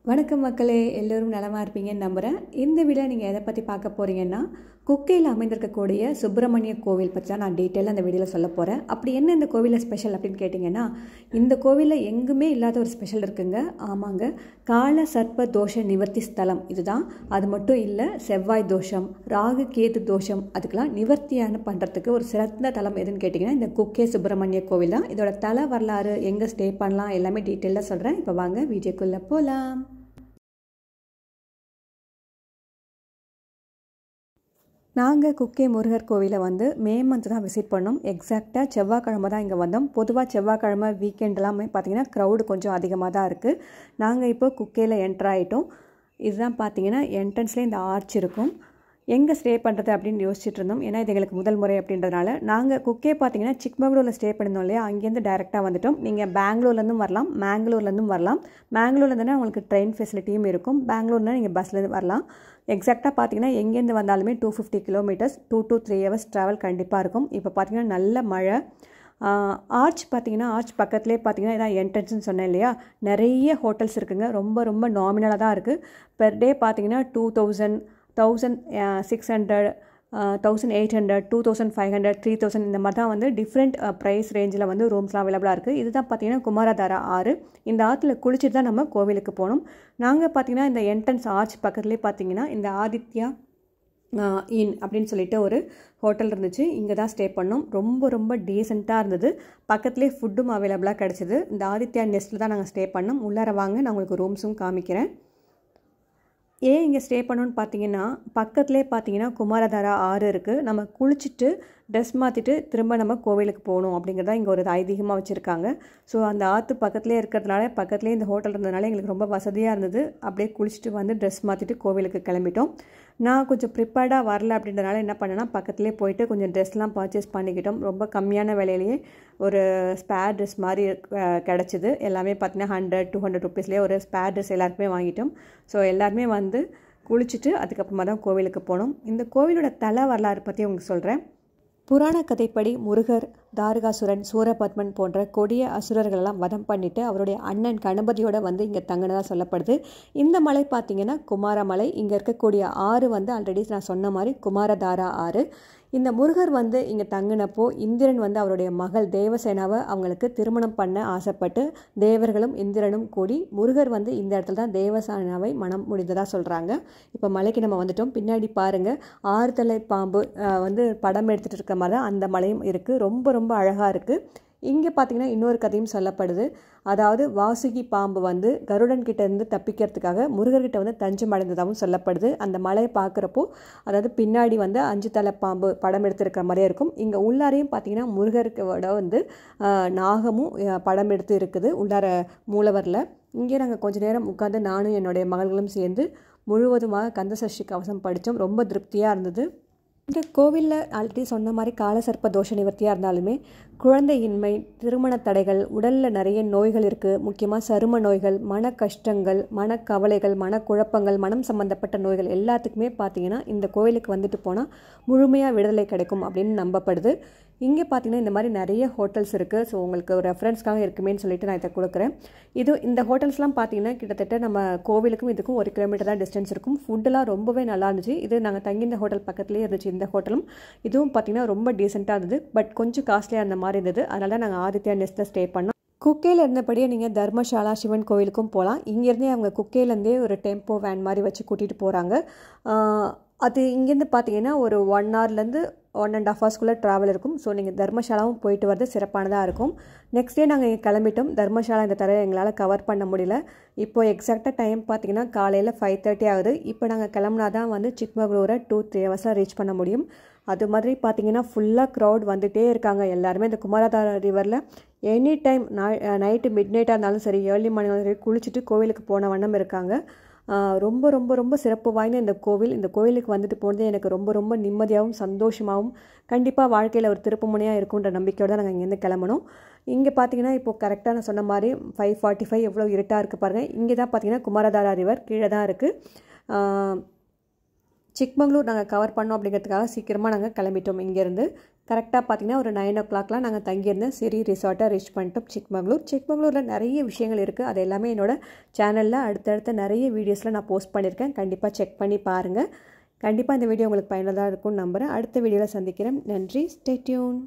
வணக்கம் மக்களே, எல்லோரும் நலமாக இருப்பீங்கன்னு நம்புகிறேன். இந்த வீடியோ நீங்கள் எதை பற்றி பார்க்க போகிறீங்கன்னா, குக்கையில் அமைந்திருக்கக்கூடிய சுப்பிரமணிய கோவில் பற்றி தான் நான் டீட்டெயிலாக அந்த வீடியோவில் சொல்ல போகிறேன். அப்படி என்ன இந்த கோவிலில் ஸ்பெஷல் அப்படின்னு கேட்டிங்கன்னா, இந்த கோவிலில் எங்குமே இல்லாத ஒரு ஸ்பெஷல் இருக்குங்க. ஆமாங்க, கால சர்ப்ப தோஷ நிவர்த்தி ஸ்தலம் இதுதான். அது மட்டும் இல்லை, செவ்வாய் தோஷம், ராகு கேது தோஷம் அதுக்கெல்லாம் நிவர்த்தியான பண்ணுறதுக்கு ஒரு சிறந்த தலம் எதுன்னு கேட்டிங்கன்னா இந்த குக்கே சுப்பிரமணிய கோவில் தான். இதோட தல வரலாறு, எங்கே ஸ்டே பண்ணலாம் எல்லாமே டீட்டெயிலாக சொல்கிறேன். இப்போ வாங்க வீடியோக்குள்ளே போகலாம். நாங்கள் குக்கே முருகர் கோவிலை மே மந்த் தான் விசிட் பண்ணோம். எக்ஸாக்டாக செவ்வாய்க்கிழமை தான் இங்கே வந்தோம். பொதுவாக செவ்வாய்க்கிழமை வீக்கெண்டெல்லாமே பார்த்திங்கன்னா க்ரௌடு கொஞ்சம் அதிகமாக தான் இருக்குது. நாங்கள் இப்போ குக்கேயில் என்ட்ரு ஆகிட்டோம். இதுதான் பார்த்திங்கன்னா என்ட்ரன்ஸ்லேயே இந்த ஆர்ச் இருக்கும். எங்கே ஸ்டே பண்ணுறது அப்படின்னு யோசிச்சுட்டு இருந்தோம். ஏன்னா இது எங்களுக்கு முதல் முறை அப்படின்றதுனால. நாங்கள் குக்கே பார்த்திங்கன்னா சிக்மங்களூரில் ஸ்டே பண்ணியிருந்தோம் இல்லையா, அங்கேருந்து டேரெக்டாக வந்துட்டோம். நீங்கள் பெங்களூர்லேருந்தும் வரலாம், மேங்களூர்லேருந்தும் வரலாம். மேங்களூர்லேருந்துனா உங்களுக்கு ட்ரெயின் ஃபெசிலிட்டியும் இருக்கும். பெங்களூர்னால் நீங்கள் பஸ்லேருந்து வரலாம். எக்ஸாக்டாக பார்த்தீங்கன்னா எங்கேருந்து வந்தாலுமே 250 கிலோமீட்டர்ஸ் 2 to 3 hours ட்ராவல் கண்டிப்பாக இருக்கும். இப்போ பார்த்தீங்கன்னா நல்ல மழை. ஆர்ச் பார்த்தீங்கன்னா ஆர்ச் பக்கத்துலேயே பார்த்தீங்கன்னா இதான் என்ட்ரன்ஸ்னு சொன்னேன் இல்லையா, நிறைய ஹோட்டல்ஸ் இருக்குங்க. ரொம்ப ரொம்ப நாமினலாக தான் இருக்குது. பெர் டே பார்த்தீங்கன்னா 2000, 1600, 1800, 2500, 3000 இந்த மாதிரி தான் டிஃப்ரெண்ட் ப்ரைஸ் ரேஞ்சில் ரூம்ஸ்லாம் அவைலபிளாக இருக்குது. இதுதான் பார்த்தீங்கன்னா குமாரதாரா ஆறு. இந்த ஆற்றுல குளிச்சுட்டு தான் நம்ம கோவிலுக்கு போகணும். நாங்கள் பார்த்தீங்கன்னா இந்த என்ட்ரன்ஸ் ஆர்ச் பக்கத்துலேயே பார்த்தீங்கன்னா இந்த ஆதித்யா இன் அப்படின்னு சொல்லிட்டு ஒரு ஹோட்டல் இருந்துச்சு. இங்கே தான் ஸ்டே பண்ணோம். ரொம்ப ரொம்ப டீசெண்டாக இருந்தது. பக்கத்துலேயே ஃபுட்டும் அவைலபிளாக கிடச்சிது. இந்த ஆதித்யா நெஸ்ட்டில் தான் நாங்கள் ஸ்டே பண்ணோம். உள்ளார வாங்க, நான் உங்களுக்கு ரூம்ஸும் காமிக்கிறேன். ஏன் இங்கே ஸ்டே பண்ணோன்னு பார்த்தீங்கன்னா, பக்கத்துலேயே பார்த்தீங்கன்னா குமாரதாரா ஆறு இருக்குது. நம்ம குளிச்சுட்டு ட்ரெஸ் மாற்றிட்டு திரும்ப நம்ம கோவிலுக்கு போகணும் அப்படிங்கிறதா இங்கே ஒரு ஐதீகமாக வச்சுருக்காங்க. ஸோ அந்த ஆற்று பக்கத்துலேயே இருக்கிறதுனால, பக்கத்துலேயே இந்த ஹோட்டல் இருந்ததுனால எங்களுக்கு ரொம்ப வசதியாக இருந்தது. அப்படியே குளிச்சுட்டு ட்ரெஸ் மாற்றிட்டு கோவிலுக்கு கிளம்பிட்டோம். நான் கொஞ்சம் ப்ரிப்பேர்டாக வரல அப்படின்றதுனால என்ன பண்ணேன்னா, பக்கத்துலேயே போயிட்டு கொஞ்சம் ட்ரெஸ்லாம் பர்ச்சேஸ் பண்ணிக்கிட்டோம். ரொம்ப கம்மியான விலையிலேயே ஒரு ஸ்பேர் ட்ரெஸ் மாதிரி கிடச்சிது. எல்லாமே பார்த்தீங்கன்னா 100-200 ருபீஸ்லேயே ஒரு ஸ்பேர் ட்ரெஸ் எல்லாருக்குமே வாங்கிட்டோம். ஸோ எல்லாருமே குளிச்சுட்டு அதுக்கப்புறமா தான் கோவிலுக்கு போனோம். இந்த கோவிலோட தல வரலாறு பற்றி உங்களுக்கு சொல்கிறேன். புராண கதைப்படி முருகர், தாரகாசுரன், சூரபத்மன் போன்ற கொடிய அசுரர்களெல்லாம் வதம் பண்ணிவிட்டு அவருடைய அண்ணன் கணபதியோட இங்கே தங்கினதாக சொல்லப்படுது. இந்த மலை பார்த்திங்கன்னா குமாரமலை. இங்கே இருக்கக்கூடிய ஆறு ஆல்ரெடி நான் சொன்ன மாதிரி குமாரதாரா ஆறு. இந்த முருகர் இங்கே தங்கினப்போ இந்திரன் அவருடைய மகள் தேவசேனாவை அவங்களுக்கு திருமணம் பண்ண ஆசைப்பட்டு தேவர்களும் இந்திரனும் கூடி முருகர் இந்த இடத்துல தான் தேவசேனாவை மனம் முடிந்ததாக சொல்கிறாங்க. இப்போ மலைக்கு நம்ம வந்துட்டோம். பின்னாடி பாருங்கள், ஆறுதலை பாம்பு படம் எடுத்துகிட்டு இருக்க மாதிரி தான் அந்த மலையும் இருக்குது. ரொம்ப ரொம்ப அழகாக இருக்குது. இங்கே பார்த்திங்கன்னா இன்னொரு கதையும் சொல்லப்படுது. அதாவது வாசுகி பாம்பு கருடன் கிட்டேருந்து தப்பிக்கிறதுக்காக முருகர்கிட்ட தஞ்சம் அடைந்ததாகவும் சொல்லப்படுது. அந்த மலையை பார்க்குறப்போ அதாவது பின்னாடி 5 தலை பாம்பு படம் எடுத்துருக்கிற மாதிரியே இருக்கும். இங்கே உள்ளாரையும் பார்த்திங்கன்னா முருகருக்கோட நாகமும் படம் எடுத்து இருக்குது உள்ளார மூலவரில். இங்கே நாங்கள் கொஞ்சம் நேரம் உட்காந்து நானும் என்னுடைய மகள்களும் சேர்ந்து முழுவதுமாக கந்தசஷ்டி கவசம் படித்தோம். ரொம்ப திருப்தியாக இருந்தது. இந்த கோவிலில் ஆல்ரெடி சொன்ன மாதிரி காலசர்ப்ப தோஷ நிவர்த்தியாக இருந்தாலுமே குழந்தையின்மை, திருமண தடைகள், உடலில் நிறைய நோய்கள் இருக்குது. முக்கியமாக சரும நோய்கள், மன கஷ்டங்கள், மனக்கவலைகள், மனக்குழப்பங்கள், மனம் சம்பந்தப்பட்ட நோய்கள் எல்லாத்துக்குமே பார்த்திங்கன்னா இந்த கோவிலுக்கு போனால் முழுமையாக விடுதலை கிடைக்கும் அப்படின்னு நம்பப்படுது. இங்கே பார்த்திங்கன்னா இந்த மாதிரி நிறைய ஹோட்டல்ஸ் இருக்குது. ஸோ உங்களுக்கு ஒரு ரெஃபரன்ஸ்க்காக இருக்குமேன்னு சொல்லிட்டு நான் இதை கொடுக்குறேன். இந்த ஹோட்டல்ஸ்லாம் பார்த்திங்கன்னா கிட்டத்தட்ட நம்ம கோவிலுக்கும் இதுக்கும் 1 கிலோமீட்டர் தான் டிஸ்டன்ஸ் இருக்கும். ஃபுட்டெல்லாம் ரொம்பவே நல்லா இருந்துச்சு. இது நாங்கள் தங்கியிருந்த ஹோட்டல் பக்கத்துலேயே இருந்துச்சு இந்த ஹோட்டலும். இதுவும் பார்த்திங்கன்னா ரொம்ப டீசெண்டாக இருந்தது. பட் கொஞ்சம் காஸ்ட்லியாக இருந்த மாதிரி இருந்தது. அதனால தான் நாங்கள் ஆதித்யா நெஸ்ட்டில் ஸ்டே பண்ணோம். குக்கேயில் இருந்தபடியே நீங்கள் தர்மசாலா சிவன் கோவிலுக்கும் போகலாம். இங்கேருந்தே அவங்க குக்கேலேருந்தே ஒரு டெம்போ வேன் மாதிரி வச்சு கூட்டிகிட்டு போகிறாங்க. அது இங்கேருந்து பார்த்தீங்கன்னா ஒரு 1 hourலேருந்து 1.5 hours ட்ராவல் இருக்கும். ஸோ நீங்கள் தர்மசாலாவும் போயிட்டு வரது சிறப்பானதாக இருக்கும். நெக்ஸ்ட் டே நாங்கள் இங்கே கிளம்பிட்டோம். தர்மசாலா இந்த தடவை எங்களால் கவர் பண்ண முடியல. இப்போது எக்ஸாக்டாக டைம் பார்த்திங்கன்னா காலையில் 5:30 ஆகுது. இப்போ நாங்கள் கிளம்புனா தான் சிக்மகளூரை 2-3 hours ரீச் பண்ண முடியும். அது மாதிரி பார்த்திங்கன்னா ஃபுல்லாக க்ரௌட் வந்துகிட்டே இருக்காங்க. எல்லாருமே இந்த குமாரதாரா ரிவரில் எனி டைம் நைட்டு மிட்நைட்டாக இருந்தாலும் சரி, ஏர்லி மார்னிங் சரி குளிச்சுட்டு கோவிலுக்கு போன வண்ணம் இருக்காங்க. ரொம்ப ரொம்ப ரொம்ப சிறப்பு வாய்ந்த இந்த கோவிலுக்கு போனது எனக்கு ரொம்ப ரொம்ப நிம்மதியாகவும் சந்தோஷமாகவும் கண்டிப்பாக வாழ்க்கையில் ஒரு திருப்புமுனையாக இருக்குன்ற நம்பிக்கையோடு தான் நாங்கள் இங்கேருந்து கிளம்பணும். இங்கே பார்த்தீங்கன்னா இப்போது கரெக்டாக நான் சொன்ன மாதிரி 5:45 எவ்வளோ இருட்டாக இருக்குது பாருங்கள். இங்கே தான் பார்த்தீங்கன்னா குமாரதாரா ரிவர் கீழே தான் இருக்குது. சிக்மங்களூர் நாங்கள் கவர் பண்ணோம் அப்படிங்கிறதுக்காக சீக்கிரமாக நாங்கள் கிளம்பிட்டோம். இங்கேருந்து கரெக்டாக பார்த்திங்கன்னா ஒரு 9 o'clockலாம் நாங்கள் தங்கியிருந்தேன். சிரி ரிசார்ட்டை ரீச் பண்ணிட்டோம் சிக்மங்களூர். சிக்மங்களூரில் நிறைய விஷயங்கள் இருக்குது. அது எல்லாமே என்னோடய சேனலில் அடுத்தடுத்த நிறைய வீடியோஸில் நான் போஸ்ட் பண்ணியிருக்கேன். கண்டிப்பாக செக் பண்ணி பாருங்கள். கண்டிப்பாக இந்த வீடியோ உங்களுக்கு பயனுள்ளதாக இருக்கும்னு நம்புகிறேன். அடுத்த வீடியோவில் சந்திக்கிறேன். நன்றி. Stay tune.